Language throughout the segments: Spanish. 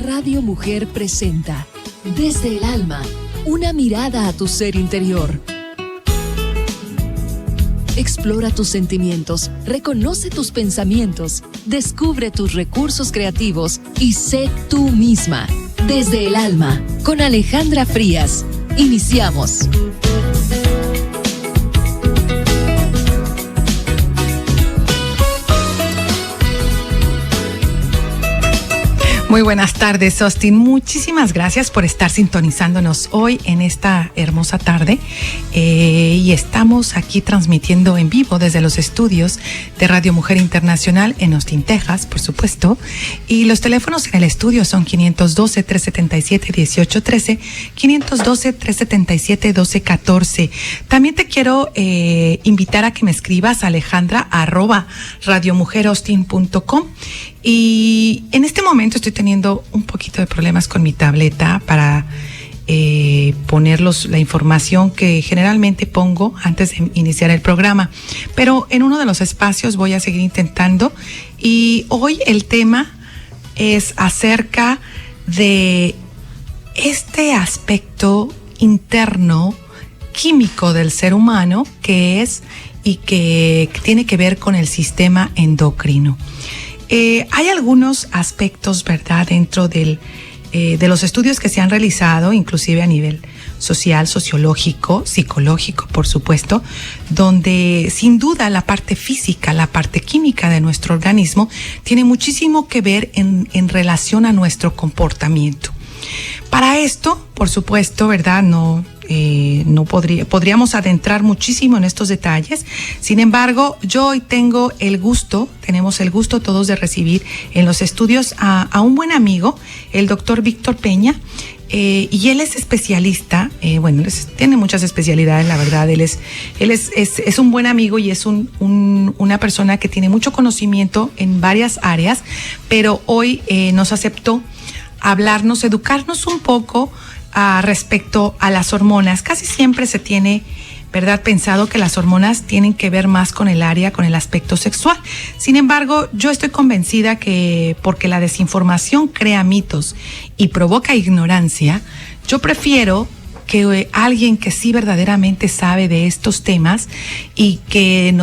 Radio Mujer presenta Desde el Alma, una mirada a tu ser interior. Explora tus sentimientos, reconoce tus pensamientos, descubre tus recursos creativos y sé tú misma. Desde el Alma, con Alejandra Frías. Iniciamos. Muy buenas tardes, Austin. Muchísimas gracias por estar sintonizándonos hoy en esta hermosa tarde. Y estamos aquí transmitiendo en vivo desde los estudios de Radio Mujer Internacional en Austin, Texas, por supuesto. Y los teléfonos en el estudio son 512-377-1813, 512-377-1214. También te quiero invitar a que me escribas a alejandra@radiomujeraustin.com. Y en este momento estoy teniendo un poquito de problemas con mi tableta para poner la información que generalmente pongo antes de iniciar el programa. Pero en uno de los espacios voy a seguir intentando. Y hoy el tema es acerca de este aspecto interno químico del ser humano que es y que tiene que ver con el sistema endocrino. Hay algunos aspectos, ¿verdad?, dentro de los estudios que se han realizado, inclusive a nivel social, sociológico, psicológico, por supuesto, donde sin duda la parte física, la parte química de nuestro organismo tiene muchísimo que ver en relación a nuestro comportamiento. Para esto, por supuesto, ¿verdad?, podríamos adentrar muchísimo en estos detalles. Sin embargo, yo hoy tenemos el gusto todos de recibir en los estudios a un buen amigo, el doctor Víctor Peña, y él es especialista, tiene muchas especialidades, la verdad. Él es un buen amigo y es una persona que tiene mucho conocimiento en varias áreas, pero hoy nos aceptó hablarnos, educarnos un poco respecto a las hormonas. Casi siempre se tiene, ¿verdad?, pensado que las hormonas tienen que ver más con el aspecto sexual. Sin embargo, yo estoy convencida que porque la desinformación crea mitos y provoca ignorancia, yo prefiero que alguien que sí verdaderamente sabe de estos temas y que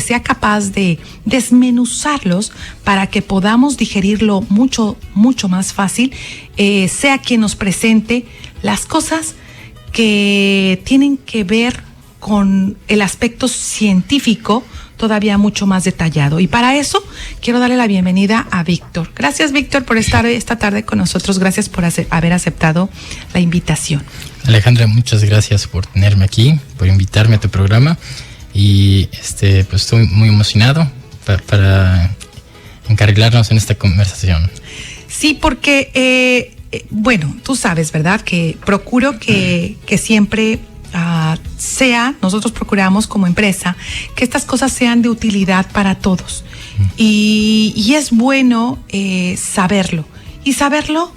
sea capaz de desmenuzarlos para que podamos digerirlo mucho, mucho más fácil, sea quien nos presente las cosas que tienen que ver con el aspecto científico todavía mucho más detallado. Y para eso quiero darle la bienvenida a Víctor. Gracias, Víctor, por estar esta tarde con nosotros. Gracias por haber aceptado la invitación. Alejandra, muchas gracias por tenerme aquí, por invitarme a tu programa. Y pues estoy muy emocionado para encarrilarnos en esta conversación. Sí, porque, tú sabes, ¿verdad?, que procuro que siempre nosotros procuramos como empresa que estas cosas sean de utilidad para todos. Y es bueno saberlo. Y saberlo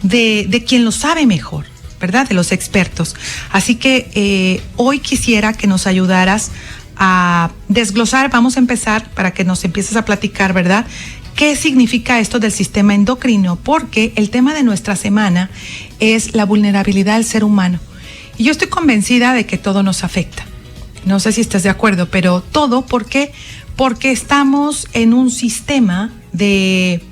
de quien lo sabe mejor, ¿verdad?, de los expertos. Así que hoy quisiera que nos ayudaras a desglosar. Vamos a empezar para que nos empieces a platicar, ¿verdad?, ¿qué significa esto del sistema endocrino? Porque el tema de nuestra semana es la vulnerabilidad del ser humano. Y yo estoy convencida de que todo nos afecta. No sé si estás de acuerdo, pero todo, ¿por qué? Porque estamos en un sistema de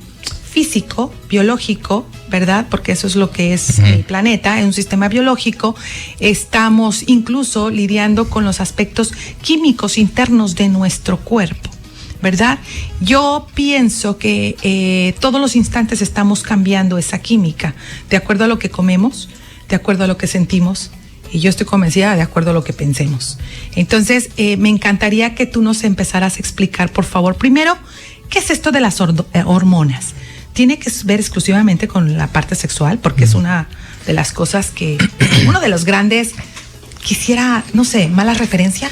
físico, biológico, ¿verdad? Porque eso es lo que es el planeta, es un sistema biológico. Estamos incluso lidiando con los aspectos químicos internos de nuestro cuerpo, ¿verdad? Yo pienso que todos los instantes estamos cambiando esa química, de acuerdo a lo que comemos, de acuerdo a lo que sentimos, y yo estoy convencida de acuerdo a lo que pensemos. Entonces, me encantaría que tú nos empezaras a explicar, por favor, primero, ¿qué es esto de las hormonas? ¿Tiene que ver exclusivamente con la parte sexual? Porque es una de las cosas que, uno de los grandes, quisiera, no sé, malas referencias,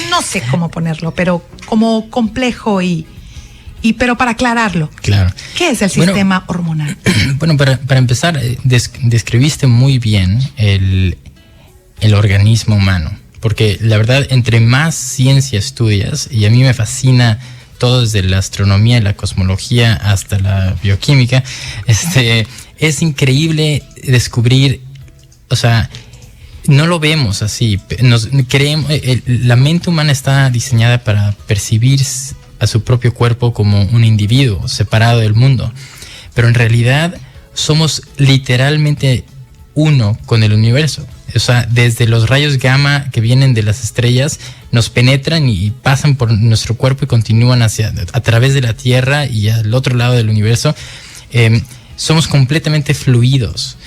no sé cómo ponerlo, pero como complejo pero para aclararlo. Claro. ¿Qué es el sistema hormonal? Bueno, para empezar, describiste muy bien el organismo humano, porque la verdad, entre más ciencia estudias, y a mí me fascina todo desde la astronomía, la cosmología hasta la bioquímica, es increíble descubrir, o sea, no lo vemos así. La mente humana está diseñada para percibir a su propio cuerpo como un individuo separado del mundo, pero en realidad somos literalmente uno con el universo. O sea, desde los rayos gamma que vienen de las estrellas nos penetran y pasan por nuestro cuerpo y continúan a través de la Tierra y al otro lado del universo. Somos completamente fluidos.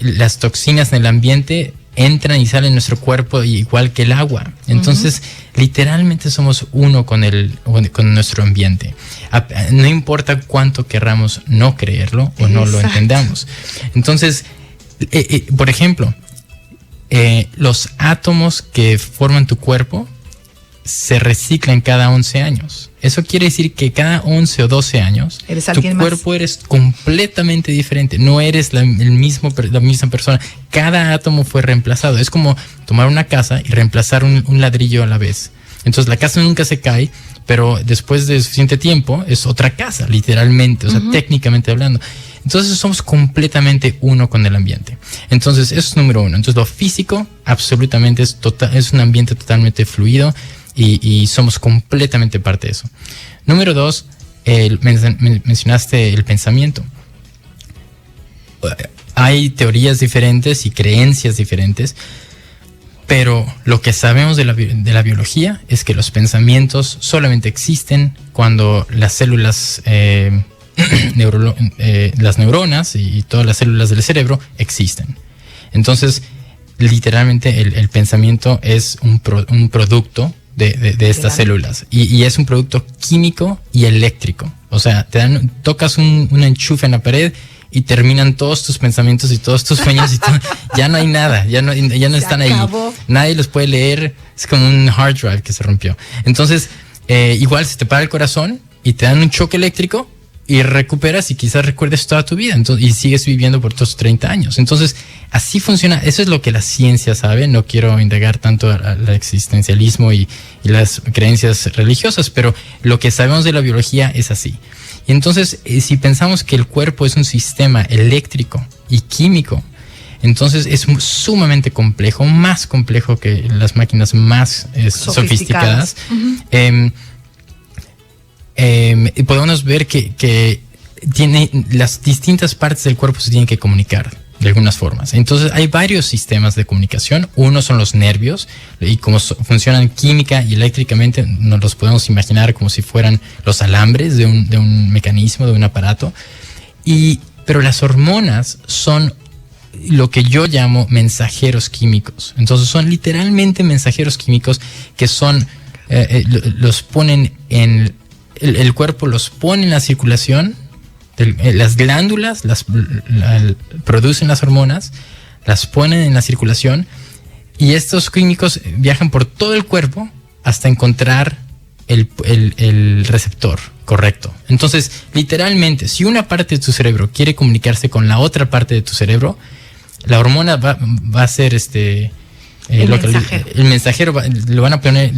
Las toxinas en el ambiente entran y salen de nuestro cuerpo igual que el agua. Entonces, literalmente somos uno con nuestro ambiente. No importa cuánto querramos no creerlo o no lo entendamos. Entonces, por ejemplo, los átomos que forman tu cuerpo se reciclan cada 11 años. Eso quiere decir que cada 11 o 12 años tu cuerpo eres completamente diferente. No eres la misma persona. Cada átomo fue reemplazado. Es como tomar una casa y reemplazar un ladrillo a la vez. Entonces la casa nunca se cae, pero después de suficiente tiempo es otra casa, literalmente, o sea, técnicamente hablando. Entonces somos completamente uno con el ambiente. Entonces eso es número uno. Entonces lo físico absolutamente es un ambiente totalmente fluido y somos completamente parte de eso. Número dos, mencionaste el pensamiento. Hay teorías diferentes y creencias diferentes, pero lo que sabemos de la biología es que los pensamientos solamente existen cuando las células, las neuronas y todas las células del cerebro existen. Entonces, literalmente el pensamiento es un producto de estas células y es un producto químico y eléctrico. O sea, tocas un enchufe en la pared y terminan todos tus pensamientos y todos tus sueños y ya no hay nada, ya no están ahí. Nadie los puede leer, es como un hard drive que se rompió. Entonces, igual se te para el corazón y te dan un choque eléctrico y recuperas y quizás recuerdes toda tu vida y sigues viviendo por todos 30 años. Entonces, así funciona. Eso es lo que la ciencia sabe. No quiero indagar tanto al existencialismo y las creencias religiosas, pero lo que sabemos de la biología es así. Y entonces, si pensamos que el cuerpo es un sistema eléctrico y químico, entonces es sumamente complejo, más complejo que las máquinas más sofisticadas. Podemos ver que las distintas partes del cuerpo se tienen que comunicar de algunas formas. Entonces hay varios sistemas de comunicación. Uno son los nervios, y como funcionan química y eléctricamente nos los podemos imaginar como si fueran los alambres de un mecanismo, de un aparato. Pero las hormonas son lo que yo llamo mensajeros químicos. Entonces son literalmente mensajeros químicos que son los ponen en el cuerpo, los pone en la circulación. Las glándulas producen las hormonas, las ponen en la circulación y estos químicos viajan por todo el cuerpo hasta encontrar el receptor correcto. Entonces, literalmente, si una parte de tu cerebro quiere comunicarse con la otra parte de tu cerebro, la hormona va a ser el mensajero lo van a poner,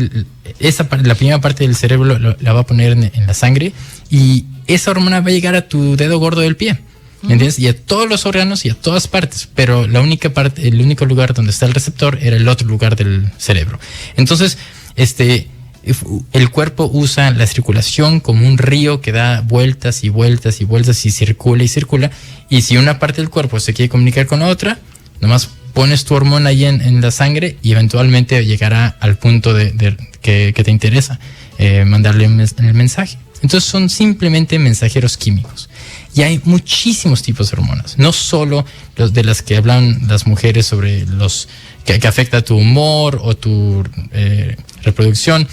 la primera parte del cerebro la va a poner en la sangre y esa hormona va a llegar a tu dedo gordo del pie, ¿me entiendes? Y a todos los órganos y a todas partes, pero el único lugar donde está el receptor era el otro lugar del cerebro. Entonces, el cuerpo usa la circulación como un río que da vueltas y vueltas y vueltas y circula, y si una parte del cuerpo se quiere comunicar con la otra, nomás pones tu hormona ahí en la sangre y eventualmente llegará al punto que te interesa mandarle el mensaje. Entonces son simplemente mensajeros químicos. Y hay muchísimos tipos de hormonas, no solo de las que hablan las mujeres sobre que afecta tu humor o tu reproducción.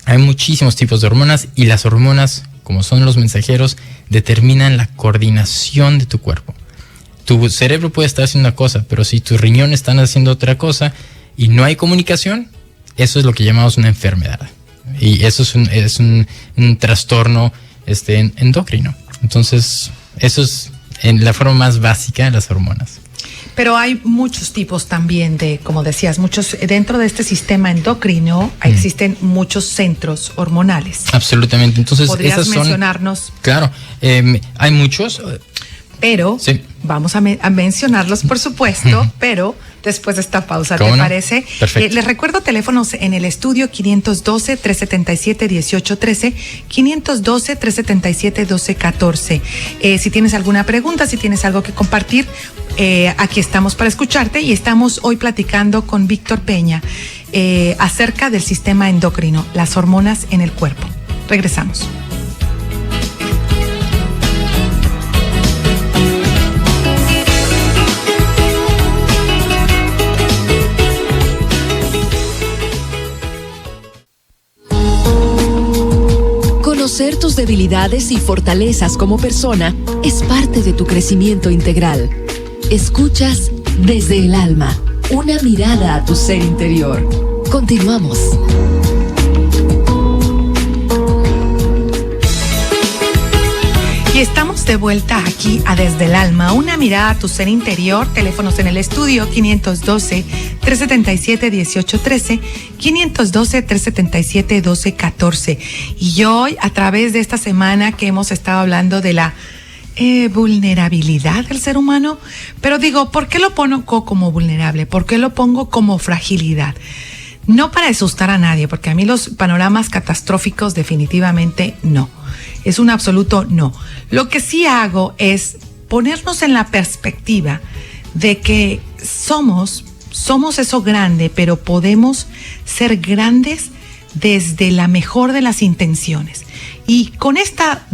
Hay muchísimos tipos de hormonas y las hormonas, como son los mensajeros, determinan la coordinación de tu cuerpo. Tu cerebro puede estar haciendo una cosa, pero si tus riñones están haciendo otra cosa y no hay comunicación, eso es lo que llamamos una enfermedad. Y eso es un trastorno endocrino. Entonces, eso es en la forma más básica de las hormonas. Pero hay muchos tipos también de, como decías, muchos, dentro de este sistema endocrino existen muchos centros hormonales. Absolutamente. Entonces, ¿podrías esas son, mencionarnos? Claro, hay muchos. Pero Sí. vamos a mencionarlos, por supuesto, pero después de esta pausa, ¿te ¿Cómo no? parece? Perfecto. Les recuerdo teléfonos en el estudio 512-377-1813, 512-377-1214. Si tienes alguna pregunta, si tienes algo que compartir, aquí estamos para escucharte y estamos hoy platicando con Víctor Peña acerca del sistema endocrino, las hormonas en el cuerpo. Regresamos. Conocer tus debilidades y fortalezas como persona es parte de tu crecimiento integral. Escuchas Desde el Alma, una mirada a tu ser interior. Continuamos. Y estamos de vuelta aquí a Desde el Alma, una mirada a tu ser interior. Teléfonos en el estudio 512-377-1813, 512-377-1214. Y hoy, a través de esta semana que hemos estado hablando de la vulnerabilidad del ser humano, pero digo, ¿por qué lo pongo como vulnerable? ¿Por qué lo pongo como fragilidad? No para asustar a nadie, porque a mí los panoramas catastróficos definitivamente no. Es un absoluto no. Lo que sí hago es ponernos en la perspectiva de que somos eso grande, pero podemos ser grandes desde la mejor de las intenciones. Y con esta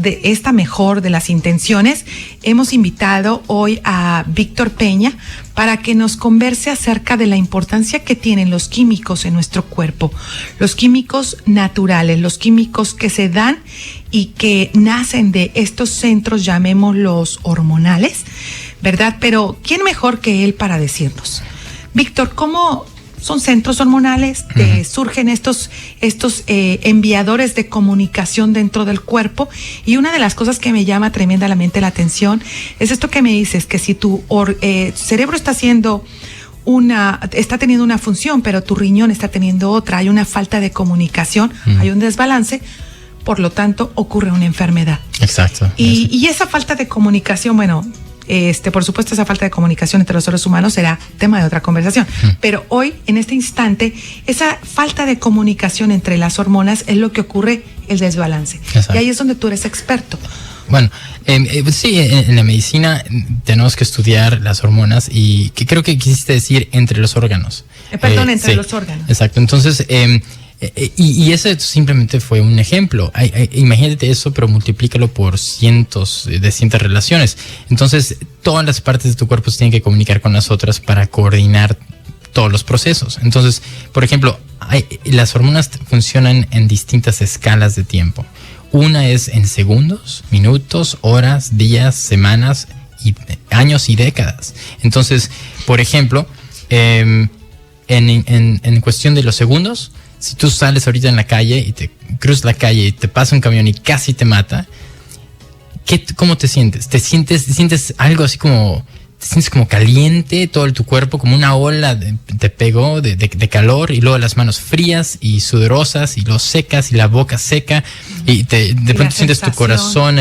mejor de las intenciones, hemos invitado hoy a Víctor Peña para que nos converse acerca de la importancia que tienen los químicos en nuestro cuerpo, los químicos naturales, los químicos que se dan y que nacen de estos centros, llamémoslos hormonales, ¿verdad? Pero ¿quién mejor que él para decirnos? Víctor, ¿cómo son centros hormonales? Surgen estos enviadores de comunicación dentro del cuerpo, y una de las cosas que me llama tremendamente la atención es esto que me dices, que si tu cerebro está teniendo una función, pero tu riñón está teniendo otra, hay una falta de comunicación, hay un desbalance, por lo tanto ocurre una enfermedad. Exacto. Y esa falta de comunicación, bueno, por supuesto, esa falta de comunicación entre los seres humanos será tema de otra conversación. Pero hoy, en este instante, esa falta de comunicación entre las hormonas es lo que ocurre, el desbalance. Exacto. Y ahí es donde tú eres experto. Bueno, sí, en la medicina tenemos que estudiar las hormonas, y que creo que quisiste decir entre los órganos. Entre sí, los órganos. Exacto. Entonces, y ese simplemente fue un ejemplo. Imagínate eso, pero multiplícalo por cientos relaciones. Entonces, todas las partes de tu cuerpo se tienen que comunicar con las otras para coordinar todos los procesos. Entonces, por ejemplo, las hormonas funcionan en distintas escalas de tiempo. Una es en segundos, minutos, horas, días, semanas, y años y décadas. Entonces, por ejemplo, en cuestión de los segundos, si tú sales ahorita en la calle y te cruzas la calle y te pasa un camión y casi te mata, ¿cómo te sientes? ¿Te sientes algo así como, te sientes como caliente todo tu cuerpo, como una ola te pegó de calor, y luego las manos frías y sudorosas, y luego secas, y la boca seca, y de pronto sientes tu corazón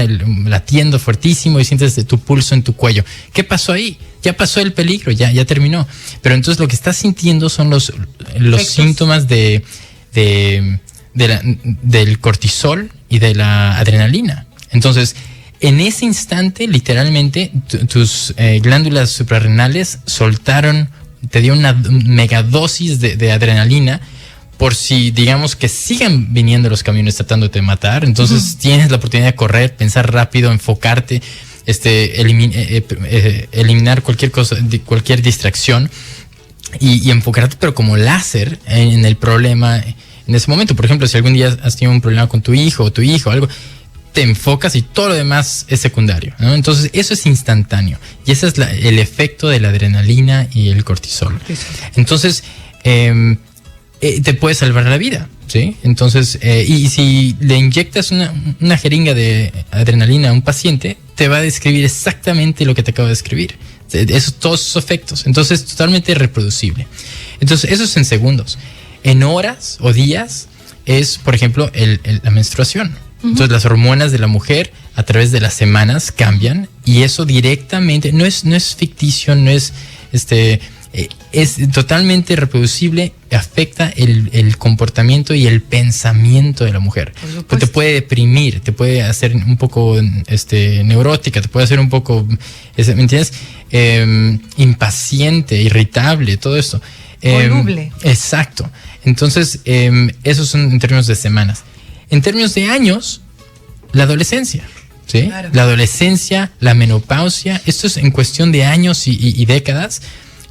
latiendo fuertísimo, y sientes tu pulso en tu cuello? ¿Qué pasó ahí? Ya pasó el peligro, ya terminó. Pero entonces lo que estás sintiendo son los síntomas del cortisol y de la adrenalina. Entonces, en ese instante, literalmente, tus glándulas suprarrenales te dio una megadosis de adrenalina, por si, digamos, que sigan viniendo los camiones tratando de matar. Entonces, tienes la oportunidad de correr, pensar rápido, enfocarte, eliminar cualquier cosa, cualquier distracción, y enfocarte, pero como láser, en el problema en ese momento. Por ejemplo, si algún día has tenido un problema con tu hijo o tu hijo o algo, te enfocas y todo lo demás es secundario, ¿no? Entonces, eso es instantáneo, y ese es el efecto de la adrenalina y el cortisol. Entonces, te puede salvar la vida, ¿sí? Entonces, y si le inyectas una jeringa de adrenalina a un paciente, te va a describir exactamente lo que te acabo de describir. todos esos efectos. Entonces, totalmente reproducible. Entonces, eso es en segundos. En horas o días es, por ejemplo, la menstruación. Entonces, las hormonas de la mujer a través de las semanas cambian y eso directamente, no es ficticio, no es es totalmente reproducible, afecta el comportamiento y el pensamiento de la mujer. Pues te puede deprimir, te puede hacer un poco neurótica, te puede hacer un poco, ¿me entiendes? Impaciente, irritable, todo esto. Voluble. Exacto. Entonces, esos son en términos de semanas. En términos de años, la adolescencia. ¿Sí? Claro. La adolescencia, la menopausia, esto es en cuestión de años y décadas.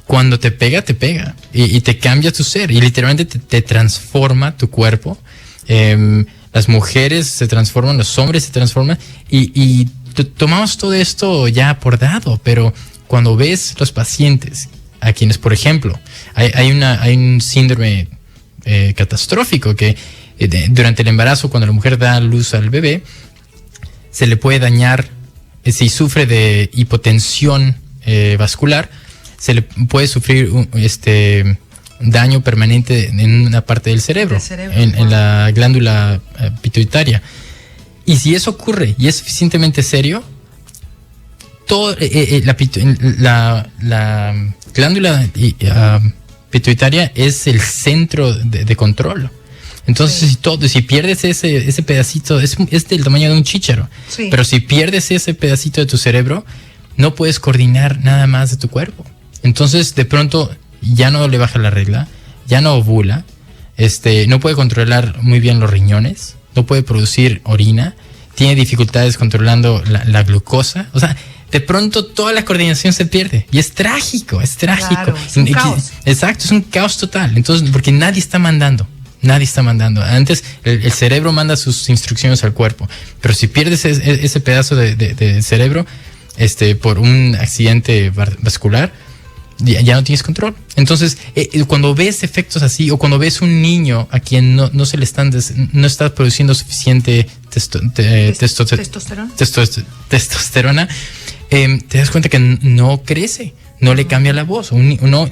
Cuando te pega y te cambia tu ser y literalmente te transforma tu cuerpo. Las mujeres se transforman, los hombres se transforman y tomamos todo esto ya por dado, pero cuando ves los pacientes a quienes, por ejemplo, hay un síndrome catastrófico que durante el embarazo, cuando la mujer da luz al bebé, se le puede dañar, si sufre de hipotensión vascular, se le puede sufrir daño permanente en una parte del cerebro, en la glándula pituitaria. Y si eso ocurre y es suficientemente serio, todo, la glándula pituitaria es el centro de control. Entonces, si pierdes ese pedacito, es del tamaño de un chícharo. Sí. Pero si pierdes ese pedacito de tu cerebro, no puedes coordinar nada más de tu cuerpo. Entonces, de pronto, ya no le baja la regla, ya no ovula, no puede controlar muy bien los riñones, no puede producir orina, tiene dificultades controlando la glucosa. O sea, de pronto toda la coordinación se pierde. Y es trágico, es trágico. Claro, es un caos. Exacto, es un caos total. Entonces, porque nadie está mandando. Antes el cerebro manda sus instrucciones al cuerpo, pero si pierdes ese pedazo de cerebro por un accidente vascular, ya no tienes control. Entonces, cuando ves efectos así, o cuando ves un niño a quien no se le no está produciendo suficiente testosterona, te das cuenta que no crece, no le cambia la voz. Un niño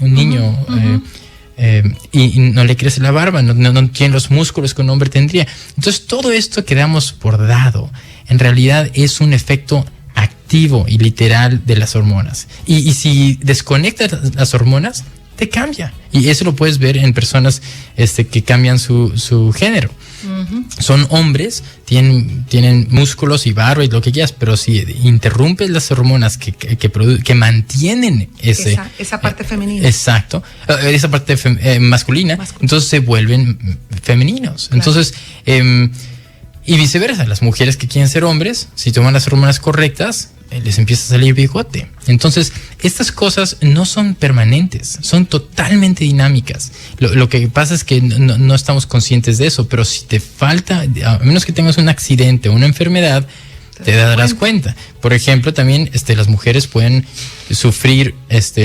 y no le crece la barba, no tiene los músculos que un hombre tendría. Entonces, todo esto que damos por dado, en realidad es un efecto activo y literal de las hormonas. Y si desconectas las hormonas, te cambia. Y eso lo puedes ver en personas que cambian su género. Son hombres, tienen músculos y barba y lo que quieras, pero si interrumpes las hormonas que mantienen esa parte femenina. Exacto. Esa parte masculina, entonces se vuelven femeninos. Claro. Entonces, y viceversa, las mujeres que quieren ser hombres, si toman las hormonas correctas, les empieza a salir bigote. Entonces, estas cosas no son permanentes, son totalmente dinámicas. Lo que pasa es que no estamos conscientes de eso, pero si te falta, a menos que tengas un accidente o una enfermedad, te darás cuenta. Por ejemplo, también las mujeres pueden sufrir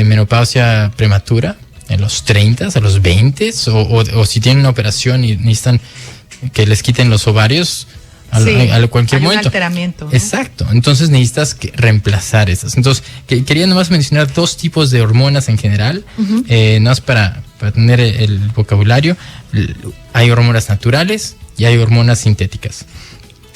menopausia prematura en los 30, a los 20, o si tienen una operación y necesitan que les quiten los ovarios a cualquier momento. Un alteramiento, ¿no? Exacto. Entonces necesitas reemplazar esas. Entonces, quería nomás mencionar dos tipos de hormonas en general, nomás para tener el vocabulario. Hay hormonas naturales y hay hormonas sintéticas.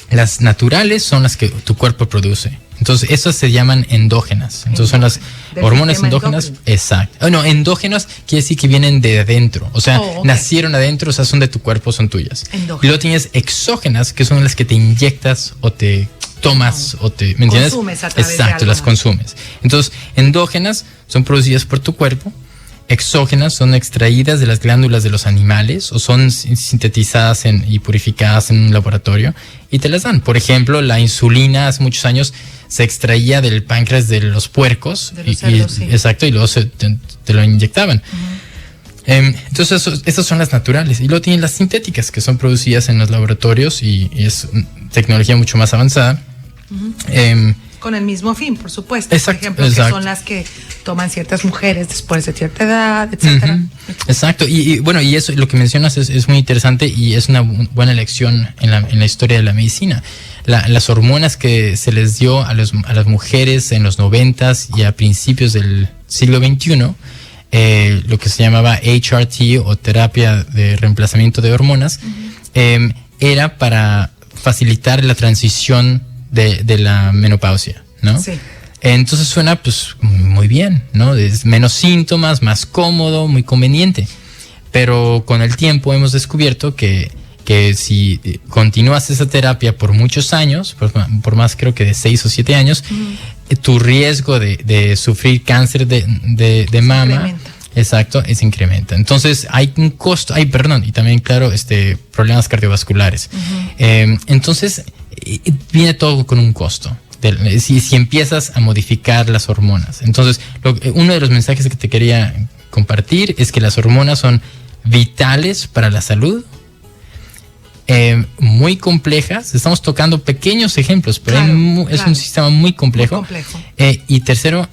Las naturales son las que tu cuerpo produce. Entonces, esas se llaman endógenas. Entonces, son las hormonas endógenas. Exacto. No, endógenas quiere decir que vienen de adentro. O sea, nacieron adentro, o sea, son de tu cuerpo, son tuyas. Endógenas. Y luego tienes exógenas, que son las que te inyectas o te tomas o te... ¿Me entiendes? Consumes a través Exacto, de las consumes. Entonces, endógenas son producidas por tu cuerpo. Exógenas son extraídas de las glándulas de los animales o son sintetizadas y purificadas en un laboratorio y te las dan. Por ejemplo, la insulina hace muchos años se extraía del páncreas de los puercos. De los cerdos, sí. Exacto, y luego te lo inyectaban. Entonces, esas son las naturales. Y luego tienen las sintéticas, que son producidas en los laboratorios y es tecnología mucho más avanzada. con el mismo fin, por supuesto. Exacto, por ejemplo, exacto. que son las que toman ciertas mujeres después de cierta edad, etcétera. Uh-huh. Exacto, y bueno, y eso, lo que mencionas es muy interesante y es una buena lección en la historia de la medicina. Las hormonas que se les dio a las mujeres en los 90s y a principios del siglo XXI, lo que se llamaba HRT o terapia de reemplazamiento de hormonas, era para facilitar la transición de la menopausia, ¿no? Sí. Entonces suena pues muy bien, ¿no? Es menos síntomas, más cómodo, muy conveniente. Pero con el tiempo hemos descubierto que si continúas esa terapia por muchos años, por más creo que de 6 o 7 años, tu riesgo de sufrir cáncer de mama, incrementa. Exacto, se incrementa. Entonces hay un costo, y también claro, problemas cardiovasculares. Entonces viene todo con un costo. Si empiezas a modificar las hormonas. Entonces, uno de los mensajes que te quería compartir es que las hormonas son vitales para la salud, muy complejas. Estamos tocando pequeños ejemplos, pero es un sistema muy complejo. Y tercero,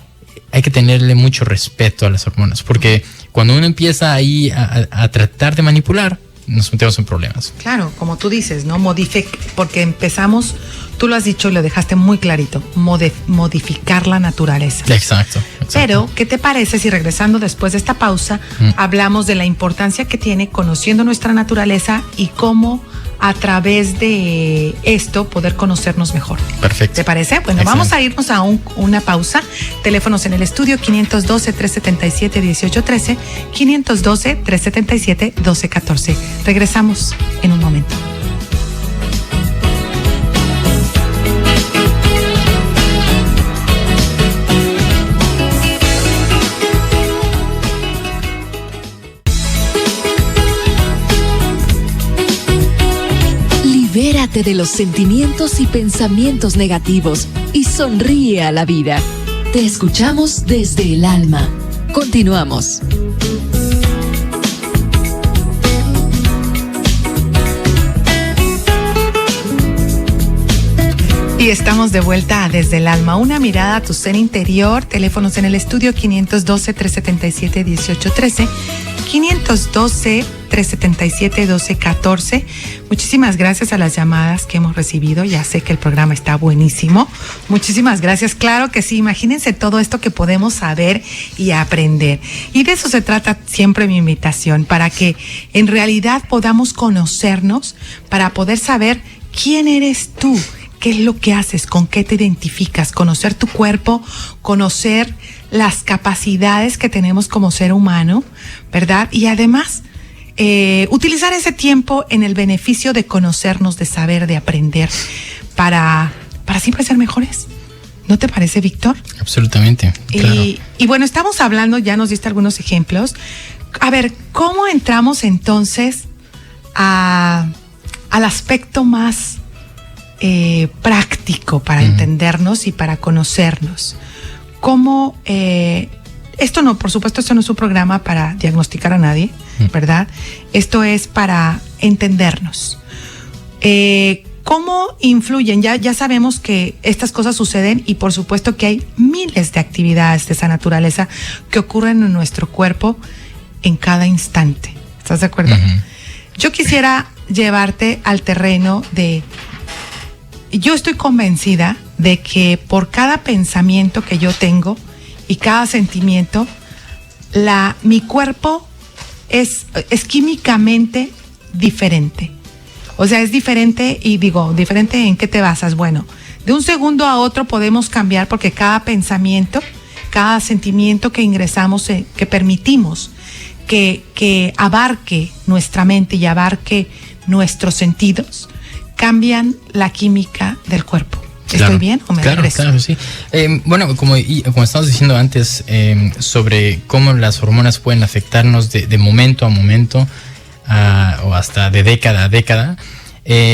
hay que tenerle mucho respeto a las hormonas, porque cuando uno empieza ahí a tratar de manipular, nos metemos en problemas. Claro, como tú dices, ¿no? Porque empezamos, tú lo has dicho y lo dejaste muy clarito, modificar la naturaleza. Exacto. Pero, ¿qué te parece si regresando después de esta pausa, hablamos de la importancia que tiene conociendo nuestra naturaleza y cómo a través de esto poder conocernos mejor? Perfecto. ¿Te parece? Bueno, excelente. Vamos a irnos a una pausa. Teléfonos en el estudio 512-377-1813, 512-377-1214. Regresamos en un momento. Libérate de los sentimientos y pensamientos negativos y sonríe a la vida. Te escuchamos desde el alma. Continuamos. Y estamos de vuelta a Desde el Alma, una mirada a tu ser interior. Teléfonos en el estudio 512-377-1813, 512-377-1214. Muchísimas gracias a las llamadas que hemos recibido. Ya sé que el programa está buenísimo. Muchísimas gracias. Claro que sí. Imagínense todo esto que podemos saber y aprender. Y de eso se trata siempre mi invitación, para que en realidad podamos conocernos, para poder saber quién eres tú. ¿Qué es lo que haces? ¿Con qué te identificas? Conocer tu cuerpo, conocer las capacidades que tenemos como ser humano, ¿verdad? Y además, utilizar ese tiempo en el beneficio de conocernos, de saber, de aprender, para siempre ser mejores. ¿No te parece, Víctor? Absolutamente. Claro. Y bueno, estamos hablando, ya nos diste algunos ejemplos. A ver, ¿cómo entramos entonces al aspecto más práctico para entendernos y para conocernos? ¿Cómo? Esto no, por supuesto, esto no es un programa para diagnosticar a nadie, ¿verdad? Esto es para entendernos. ¿Cómo influyen? Ya sabemos que estas cosas suceden y por supuesto que hay miles de actividades de esa naturaleza que ocurren en nuestro cuerpo en cada instante. ¿Estás de acuerdo? Yo quisiera llevarte al terreno de... Yo estoy convencida de que por cada pensamiento que yo tengo y cada sentimiento, mi cuerpo es químicamente diferente. O sea, es diferente, y digo, ¿diferente en qué te basas? Bueno, de un segundo a otro podemos cambiar, porque cada pensamiento, cada sentimiento que ingresamos, que permitimos que abarque nuestra mente y abarque nuestros sentidos, cambian la química del cuerpo. ¿Estoy bien o me regreso? Claro, sí. Bueno, como estábamos diciendo antes, sobre cómo las hormonas pueden afectarnos de momento a momento, o hasta de década a década,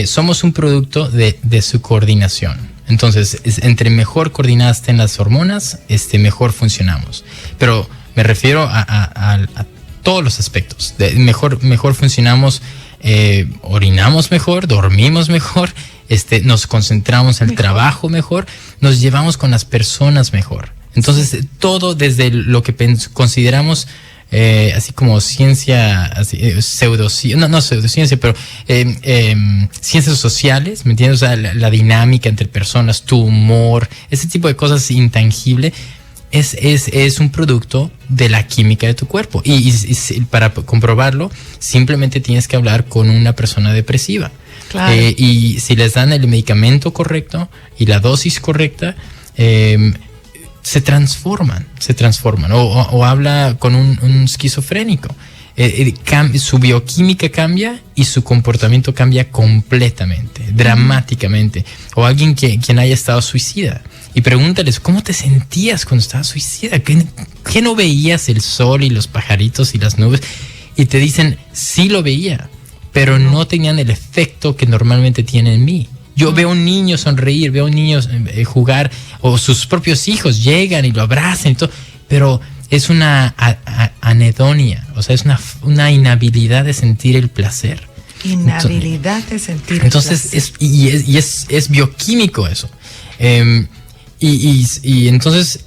somos un producto de su coordinación. Entonces, entre mejor coordinadas estén las hormonas, mejor funcionamos. Pero me refiero a todos los aspectos. Mejor funcionamos, orinamos mejor, dormimos mejor, nos concentramos en el trabajo mejor, nos llevamos con las personas mejor. Entonces, todo desde lo que consideramos así como ciencia, así, pseudociencia, no pseudociencia, pero ciencias sociales, ¿me entiendes? O sea, la dinámica entre personas, tu humor, ese tipo de cosas intangible, es un producto de la química de tu cuerpo. Y para comprobarlo, simplemente tienes que hablar con una persona depresiva. Claro. Y si les dan el medicamento correcto y la dosis correcta, se transforman. O habla con un esquizofrénico. Su bioquímica cambia y su comportamiento cambia completamente, dramáticamente. O alguien quien haya estado suicida. Y pregúntales, ¿cómo te sentías cuando estabas suicida? ¿Qué no veías el sol y los pajaritos y las nubes? Y te dicen, sí lo veía, pero no tenían el efecto que normalmente tienen en mí. Yo veo a un niño sonreír, veo a un niño jugar, o sus propios hijos llegan y lo abrazan y todo, pero es una anedonia, o sea, es una inhabilidad de sentir el placer. Inhabilidad de sentir entonces, el placer. Es bioquímico eso. Y entonces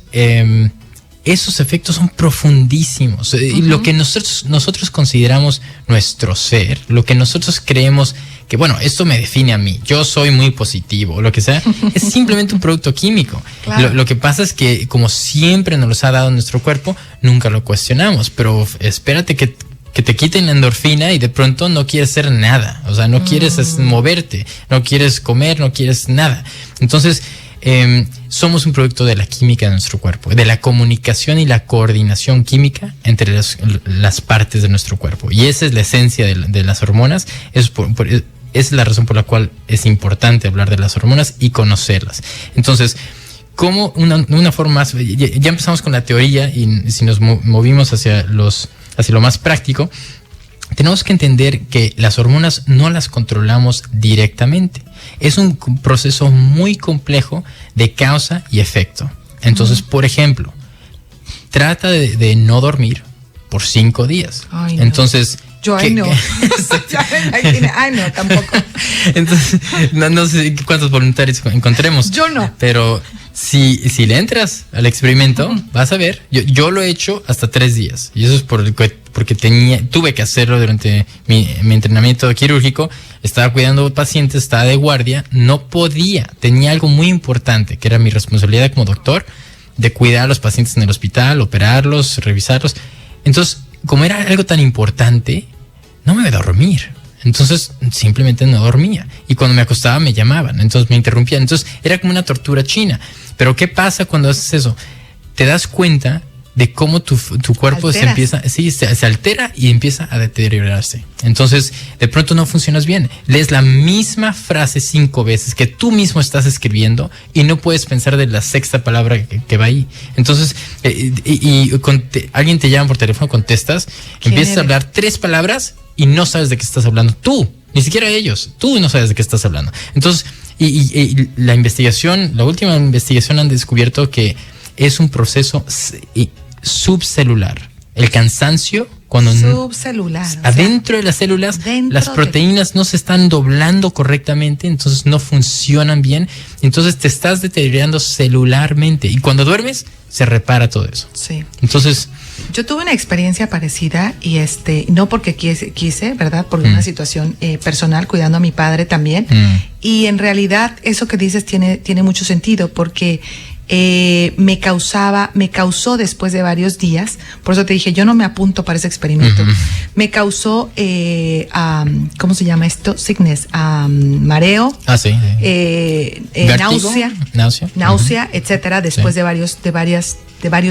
esos efectos son profundísimos. Y lo que nosotros consideramos nuestro ser, lo que nosotros creemos que, bueno, esto me define a mí, yo soy muy positivo, lo que sea, es simplemente un producto químico. Claro. Lo que pasa es que, como siempre nos los ha dado nuestro cuerpo, nunca lo cuestionamos, pero espérate que te quiten la endorfina y de pronto no quieres hacer nada, o sea, no quieres moverte, no quieres comer, no quieres nada. Entonces, somos un producto de la química de nuestro cuerpo, de la comunicación y la coordinación química entre las partes de nuestro cuerpo. Y esa es la esencia de las hormonas. Es la razón por la cual es importante hablar de las hormonas y conocerlas. Entonces, como una forma más, ya empezamos con la teoría, y si nos movimos hacia lo más práctico, tenemos que entender que las hormonas no las controlamos directamente. Es un proceso muy complejo de causa y efecto. Entonces, por ejemplo, trata de no dormir por 5 días. Ay, no. Entonces, ay, no, tampoco. Entonces, no sé cuántos voluntarios encontremos. Yo no. Pero si le entras al experimento, vas a ver. Yo lo he hecho hasta 3 días. Y eso es porque tuve que hacerlo durante mi entrenamiento quirúrgico. Estaba cuidando pacientes, estaba de guardia. No podía. Tenía algo muy importante, que era mi responsabilidad como doctor, de cuidar a los pacientes en el hospital, operarlos, revisarlos. Entonces, como era algo tan importante, no me iba a dormir. Entonces, simplemente no dormía. Y cuando me acostaba, me llamaban. Entonces, me interrumpían. Entonces, era como una tortura china. Pero, ¿qué pasa cuando haces eso? Te das cuenta de cómo tu cuerpo se altera y empieza a deteriorarse. Entonces, de pronto no funcionas bien. Lees la misma frase 5 veces que tú mismo estás escribiendo y no puedes pensar de la 6ª palabra que va ahí. Entonces, alguien te llama por teléfono, contestas, empiezas a hablar 3 palabras y no sabes de qué estás hablando. Tú, ni siquiera ellos, tú no sabes de qué estás hablando. Entonces, y la última investigación han descubierto que es un proceso subcelular. El cansancio, cuando subcelular, adentro de las células, las proteínas no se están doblando correctamente, entonces no funcionan bien, entonces te estás deteriorando celularmente, y cuando duermes se repara todo eso. Sí. Entonces, yo tuve una experiencia parecida y no porque quise, ¿verdad? Por una situación personal, cuidando a mi padre también. Y en realidad eso que dices tiene mucho sentido, porque me causó después de varios días, por eso te dije, yo no me apunto para ese experimento. Me causó, ¿cómo se llama esto? Sickness, mareo, náusea, etcétera, después de varios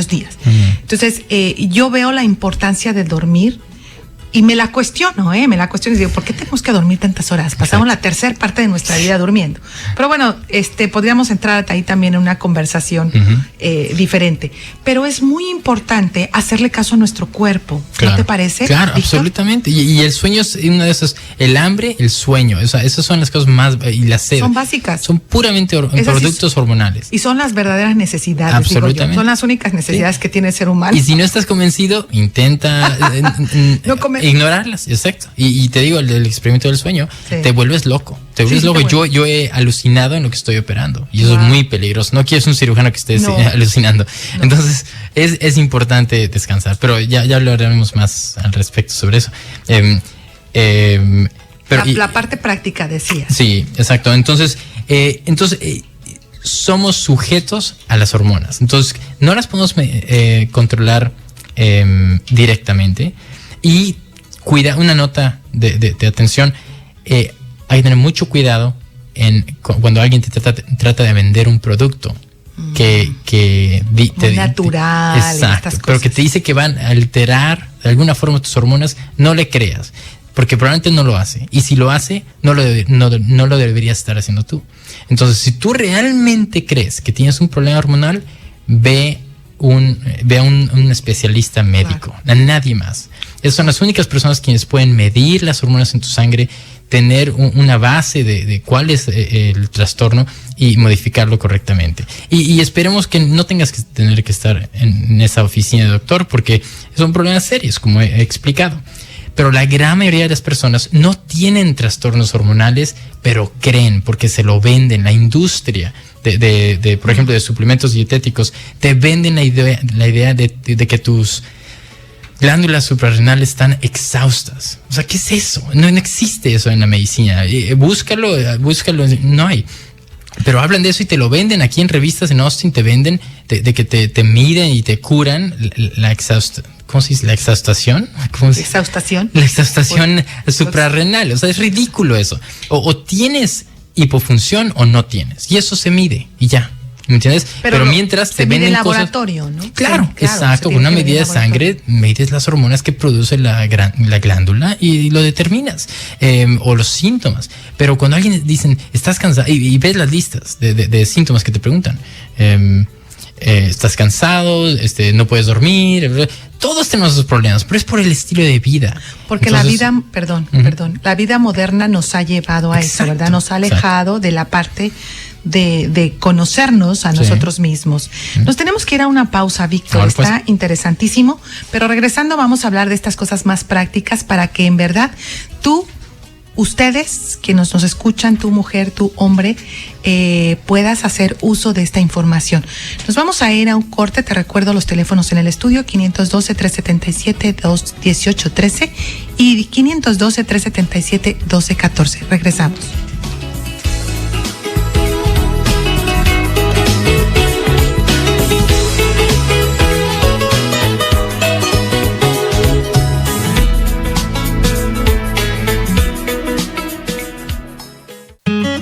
días. Entonces, yo veo la importancia de dormir. Y me la cuestiono, y digo, ¿por qué tenemos que dormir tantas horas? Pasamos la 3ª parte de nuestra vida durmiendo. Pero bueno, podríamos entrar ahí también en una conversación diferente. Pero es muy importante hacerle caso a nuestro cuerpo, ¿no te parece? Claro, Víctor? Absolutamente. Y el sueño es uno de esos, el hambre, el sueño, esas son las cosas más, y la sed. Son básicas. Son puramente productos hormonales. Y son las verdaderas necesidades, absolutamente. Son las únicas necesidades que tiene el ser humano. Y si no estás convencido, intenta... no comer ignorarlas, exacto. Y te digo, el experimento del sueño, te vuelves loco. Te vuelves Sí, loco. Yo he alucinado en lo que estoy operando. Y eso es muy peligroso. No quieres un cirujano que esté alucinando. No. Entonces, es importante descansar. Pero ya hablaremos más al respecto sobre eso. Pero la parte práctica, decías. Sí, exacto. Entonces, somos sujetos a las hormonas. Entonces, no las podemos controlar directamente. Y una nota de atención, hay que tener mucho cuidado cuando alguien te trata de vender un producto que natural, exacto, estas pero que te dice que van a alterar de alguna forma tus hormonas. No le creas, porque probablemente no lo hace, y si lo hace, no lo deberías estar haciendo tú. Entonces, si tú realmente crees que tienes un problema hormonal, ve a un especialista médico, a nadie más. Esas son las únicas personas quienes pueden medir las hormonas en tu sangre, tener una base de cuál es el trastorno y modificarlo correctamente. Y esperemos que no tengas que tener que estar en esa oficina de doctor, porque son problemas serios, como he explicado. Pero la gran mayoría de las personas no tienen trastornos hormonales, pero creen, porque se lo venden. La industria por ejemplo, de suplementos dietéticos, te venden la idea de que tus glándulas suprarrenales están exhaustas. O sea, ¿qué es eso? No existe eso en la medicina. Búscalo, no hay. Pero hablan de eso y te lo venden aquí en revistas en Austin, te venden de que te miden y te curan la ¿cómo se dice? ¿La exhaustación? ¿Exhaustación? La exhaustación suprarrenal. O sea, es ridículo eso. O tienes hipofunción o no tienes. Y eso se mide y ya. ¿Me entiendes? Pero mientras te venden en laboratorio, ¿no? Claro, sí, exacto. Con una medida de sangre mides las hormonas que produce la glándula y lo determinas. O los síntomas. Pero cuando alguien dicen, estás cansado, y ves las listas de síntomas que te preguntan. Estás cansado, no puedes dormir. Todos tenemos esos problemas, pero es por el estilo de vida. Porque entonces, la vida moderna nos ha llevado a eso, ¿verdad? Nos ha alejado de la parte de conocernos a nosotros mismos. Nos tenemos que ir a una pausa, Víctor. Está interesantísimo, pero regresando vamos a hablar de estas cosas más prácticas para que en verdad ustedes que nos escuchan, tu mujer, tu hombre, puedas hacer uso de esta información. Nos vamos a ir a un corte. Te recuerdo los teléfonos en el estudio: 512-377-1813 y 512-377-1214. Regresamos.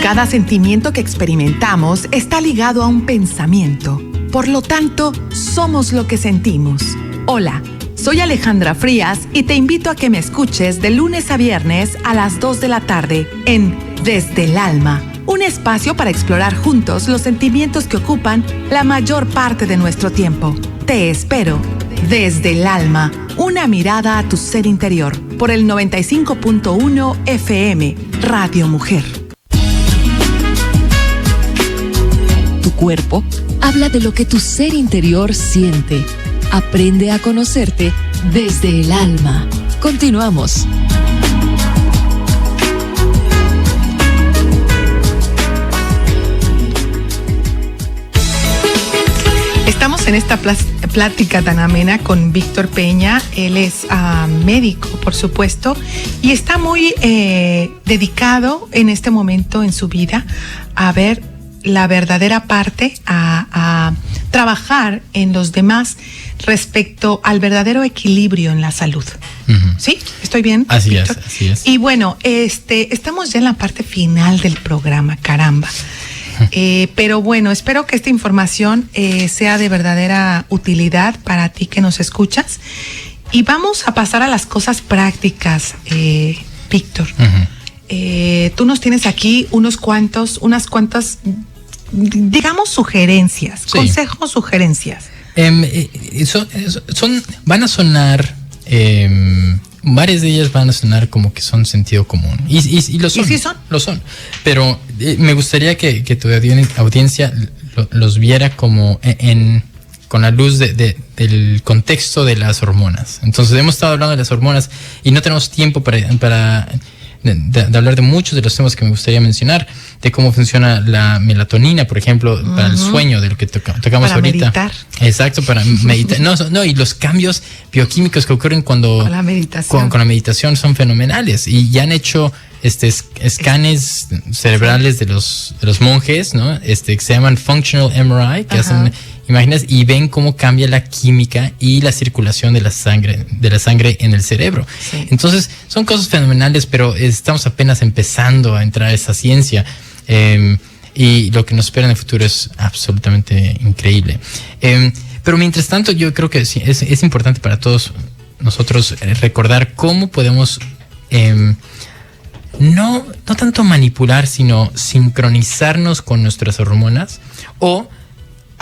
Cada sentimiento que experimentamos está ligado a un pensamiento. Por lo tanto, somos lo que sentimos. Hola, soy Alejandra Frías y te invito a que me escuches de lunes a viernes a las 2 de la tarde en Desde el Alma, un espacio para explorar juntos los sentimientos que ocupan la mayor parte de nuestro tiempo. Te espero. Desde el Alma, una mirada a tu ser interior, por el 95.1 FM, Radio Mujer. Tu cuerpo habla de lo que tu ser interior siente. Aprende a conocerte desde el alma. Continuamos. Estamos en esta plática tan amena con Víctor Peña. Él es médico, por supuesto, y está muy dedicado en este momento en su vida a ver la verdadera parte, a trabajar en los demás respecto al verdadero equilibrio en la salud. Uh-huh. ¿Sí? ¿Estoy bien? Así es, así es. Y bueno, estamos ya en la parte final del programa, caramba. Pero bueno, espero que esta información sea de verdadera utilidad para ti que nos escuchas. Y vamos a pasar a las cosas prácticas, Víctor. Uh-huh. Tú nos tienes aquí unas cuantas, digamos, sugerencias, sí. Consejos, sugerencias. Van a sonar, varias de ellas van a sonar como que son sentido común. Y lo son. ¿Y sí son? Lo son. Pero me gustaría que tu audiencia los viera como con la luz del contexto de las hormonas. Entonces hemos estado hablando de las hormonas y no tenemos tiempo para hablar de muchos de los temas que me gustaría mencionar, de cómo funciona la melatonina, por ejemplo, para el sueño, de lo que tocamos para ahorita. Meditar. Exacto, para meditar. No, y los cambios bioquímicos que ocurren cuando con la meditación. Con la meditación son fenomenales. Y ya han hecho escanes cerebrales de los monjes, ¿no? Que se llaman functional MRI, que hacen imágenes y ven cómo cambia la química y la circulación de la sangre en el cerebro. Sí. Entonces, son cosas fenomenales, pero estamos apenas empezando a entrar a esa ciencia. Y lo que nos espera en el futuro es absolutamente increíble. Pero mientras tanto, yo creo que sí, es importante para todos nosotros recordar cómo podemos no tanto manipular, sino sincronizarnos con nuestras hormonas o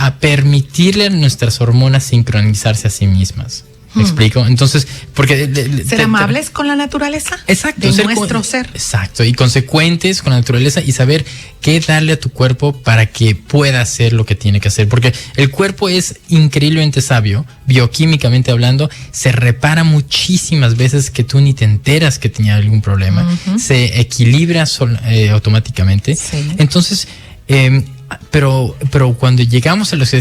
a permitirle a nuestras hormonas sincronizarse a sí mismas. ¿Me explico? Entonces, porque... ¿Ser amables con la naturaleza? Exacto. De nuestro ser. Exacto. Y consecuentes con la naturaleza y saber qué darle a tu cuerpo para que pueda hacer lo que tiene que hacer. Porque el cuerpo es increíblemente sabio, bioquímicamente hablando, se repara muchísimas veces que tú ni te enteras que tenía algún problema. Se equilibra automáticamente. Sí. Entonces, pero cuando llegamos a los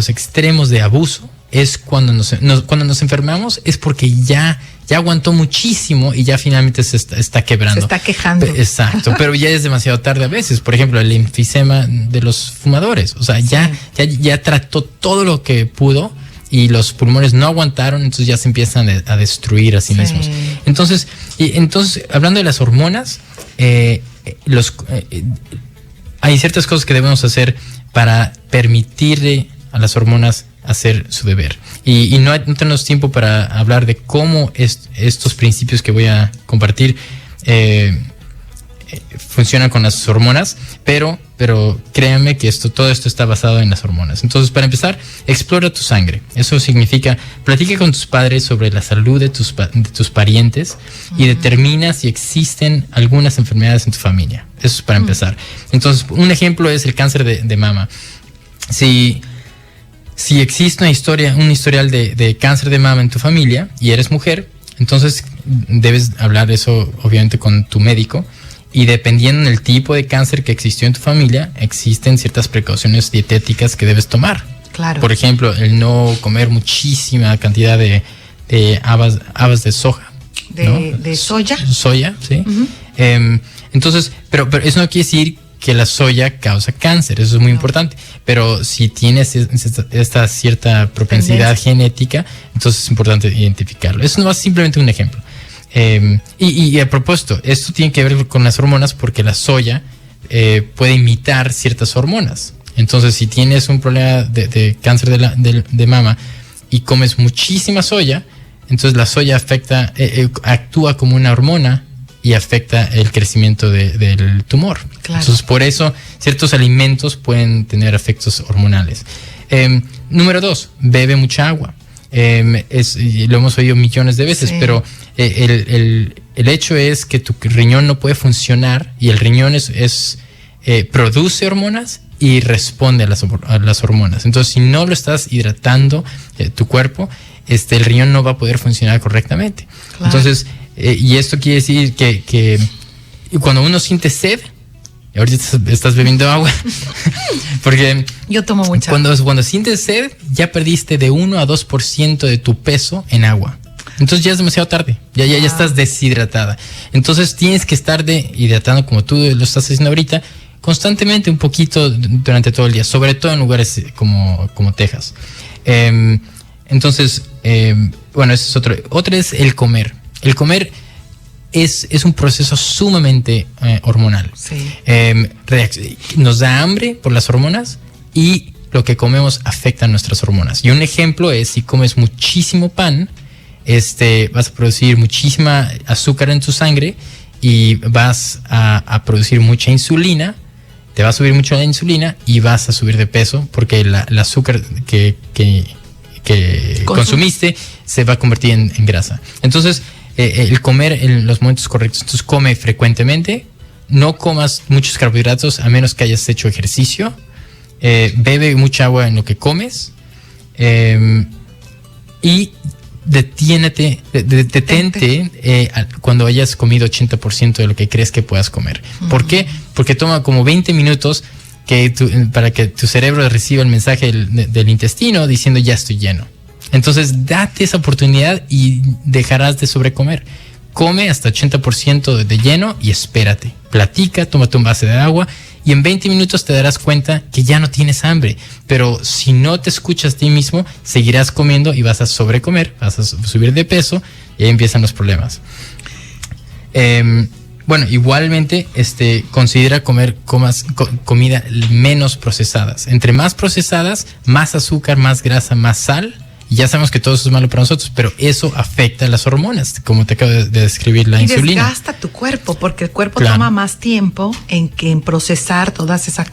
extremos de abuso, es cuando nos enfermamos, es porque ya aguantó muchísimo y ya finalmente se está quebrando. Se está quejando. Exacto, pero ya es demasiado tarde a veces. Por ejemplo, el enfisema de los fumadores. O sea, ya trató todo lo que pudo y los pulmones no aguantaron, entonces ya se empiezan a destruir a sí mismos. Entonces, hablando de las hormonas, hay ciertas cosas que debemos hacer para permitirle a las hormonas hacer su deber. Y no tenemos tiempo para hablar de cómo estos principios que voy a compartir funcionan con las hormonas, pero créanme que todo esto está basado en las hormonas. Entonces, para empezar, explora tu sangre. Eso significa, platica con tus padres sobre la salud de tus parientes y determina si existen algunas enfermedades en tu familia. Eso es para empezar. Entonces, un ejemplo es el cáncer de mama. Si existe un historial de cáncer de mama en tu familia y eres mujer, entonces debes hablar de eso obviamente con tu médico, y dependiendo del tipo de cáncer que existió en tu familia, existen ciertas precauciones dietéticas que debes tomar. Claro. Por ejemplo, el no comer muchísima cantidad de habas de soja. ¿De soya? Soya, sí. Entonces, pero eso no quiere decir que la soya causa cáncer, eso es muy importante, pero si tienes esta cierta propensidad genética, entonces es importante identificarlo. Eso no es simplemente un ejemplo. Y a propósito, esto tiene que ver con las hormonas porque la soya puede imitar ciertas hormonas. Entonces, si tienes un problema de cáncer de mama y comes muchísima soya, entonces la soya actúa como una hormona y afecta el crecimiento del tumor. Claro. Entonces, por eso ciertos alimentos pueden tener efectos hormonales. Número 2, bebe mucha agua. Lo hemos oído millones de veces, pero el hecho es que tu riñón no puede funcionar y el riñón produce hormonas y responde a las hormonas. Entonces, si no lo estás hidratando tu cuerpo, el riñón no va a poder funcionar correctamente. Claro. Entonces, y esto quiere decir que cuando uno siente sed, y ahorita estás bebiendo agua, porque yo tomo mucha agua. Cuando sientes sed, ya perdiste de 1 a 2% de tu peso en agua. Entonces ya es demasiado tarde, ya estás deshidratada. Entonces tienes que estar hidratando como tú lo estás haciendo ahorita, constantemente, un poquito durante todo el día, sobre todo en lugares como Texas. Entonces, bueno, ese es otro. Otro es el comer. El comer es un proceso sumamente hormonal. Sí. Nos da hambre por las hormonas y lo que comemos afecta a nuestras hormonas. Y un ejemplo es si comes muchísimo pan, vas a producir muchísima azúcar en tu sangre y vas a producir mucha insulina. Te va a subir mucho la insulina y vas a subir de peso porque el azúcar que consumiste se va a convertir en grasa. Entonces, el comer en los momentos correctos. Entonces, come frecuentemente. No comas muchos carbohidratos a menos que hayas hecho ejercicio. Bebe mucha agua en lo que comes. Y detente cuando hayas comido 80% de lo que crees que puedas comer. ¿Por qué? Porque toma como 20 minutos para que tu cerebro reciba el mensaje del intestino diciendo ya estoy lleno. Entonces date esa oportunidad y dejarás de sobrecomer. Come hasta 80% de lleno y espérate. Platica, tómate un vaso de agua y en 20 minutos te darás cuenta que ya no tienes hambre. Pero si no te escuchas a ti mismo, seguirás comiendo y vas a sobrecomer, vas a subir de peso y ahí empiezan los problemas. Bueno, igualmente, considera comer comida menos procesadas. Entre más procesadas, más azúcar, más grasa, más sal. Y ya sabemos que todo eso es malo para nosotros, pero eso afecta a las hormonas, como te acabo de describir la insulina. Y desgasta tu cuerpo, porque el cuerpo toma más tiempo en procesar todas esas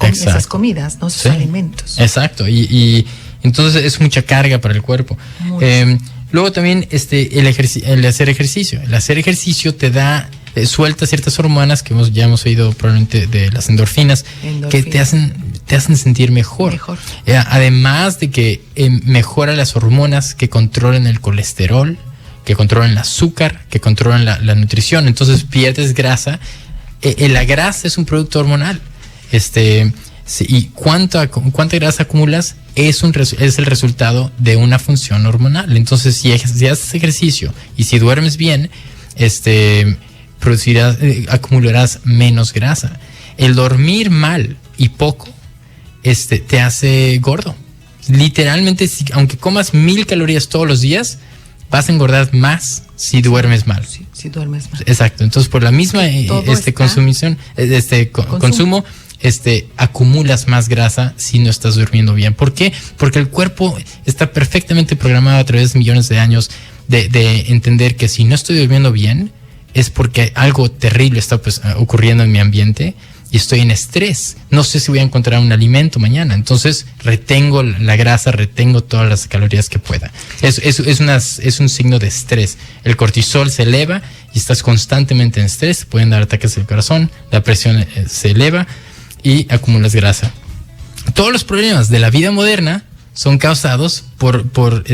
comidas, ¿no? Esos alimentos. Exacto, y entonces es mucha carga para el cuerpo. Luego también el hacer ejercicio. El hacer ejercicio te da, suelta ciertas hormonas que ya hemos oído probablemente de las endorfinas. Que te hacen sentir mejor. Además de que mejora las hormonas que controlan el colesterol, que controlan el azúcar, que controlan la nutrición. Entonces pierdes grasa. La grasa es un producto hormonal. Y cuánta grasa acumulas es el resultado de una función hormonal. Entonces, si haces ejercicio y si duermes bien, acumularás menos grasa. El dormir mal y poco te hace gordo. Literalmente, aunque comas 1000 calorías todos los días, vas a engordar más si duermes mal. Si duermes mal. Exacto. Entonces, por la misma consumo, acumulas más grasa si no estás durmiendo bien. ¿Por qué? Porque el cuerpo está perfectamente programado a través de millones de años de entender que si no estoy durmiendo bien es porque algo terrible está ocurriendo en mi ambiente y estoy en estrés. No sé si voy a encontrar un alimento mañana. Entonces retengo la grasa, retengo todas las calorías que pueda. Es un signo de estrés. El cortisol se eleva y estás constantemente en estrés. Pueden dar ataques del corazón, la presión se eleva y acumulas grasa. Todos los problemas de la vida moderna son causados por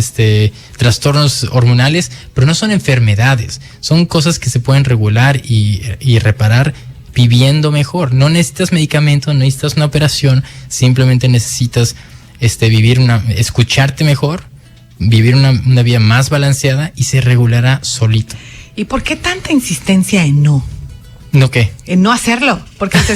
trastornos hormonales, pero no son enfermedades, son cosas que se pueden regular y reparar viviendo mejor. No necesitas medicamentos, no necesitas una operación, simplemente necesitas escucharte mejor, vivir una vida más balanceada y se regulará solito. ¿Y por qué tanta insistencia en no? ¿No qué? En no hacerlo, porque es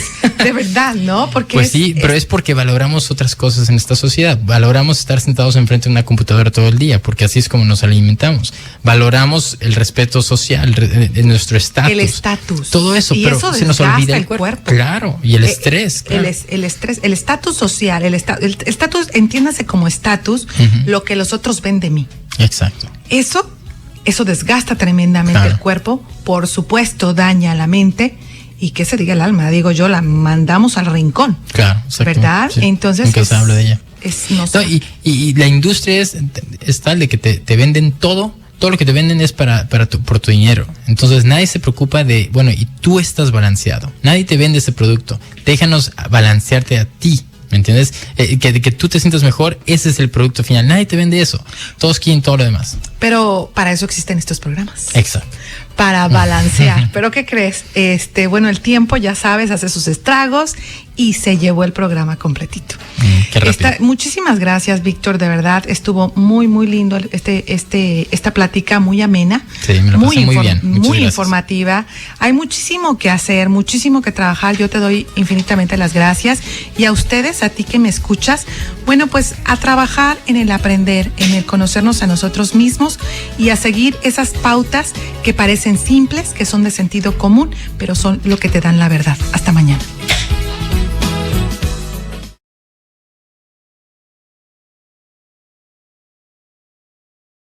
de verdad, ¿no? Porque pues sí, pero es porque valoramos otras cosas en esta sociedad. Valoramos estar sentados enfrente de una computadora todo el día, porque así es como nos alimentamos. Valoramos el respeto social, nuestro estatus. El estatus. Todo eso, y pero eso se nos olvida el cuerpo. Claro, y el estrés. Claro. El estrés, el estatus social, el estatus, entiéndase como estatus, lo que los otros ven de mí. Exacto. Eso desgasta tremendamente el cuerpo, por supuesto daña la mente y que se diga el alma, digo yo, la mandamos al rincón. Claro, ¿verdad? Sí, entonces nunca se habla de ella. Y la industria es tal de que te venden todo lo que te venden es por tu dinero. Entonces nadie se preocupa y tú estás balanceado. Nadie te vende ese producto. Déjanos balancearte a ti. ¿Me entiendes? Que tú te sientas mejor, ese es el producto final. Nadie te vende eso. Todos quieren todo lo demás. Pero para eso existen estos programas. Exacto. Para balancear. ¿Pero qué crees? El tiempo, ya sabes, hace sus estragos y se llevó el programa completito. Qué rápido. Muchísimas gracias, Víctor, de verdad. Estuvo muy, muy lindo esta plática, muy amena. Sí, me lo pasé muy bien. Muy informativa. Hay muchísimo que hacer, muchísimo que trabajar. Yo te doy infinitamente las gracias. Y a ustedes, a ti que me escuchas, pues a trabajar en el aprender, en el conocernos a nosotros mismos y a seguir esas pautas que parecen simples, que son de sentido común, pero son lo que te dan la verdad. Hasta mañana.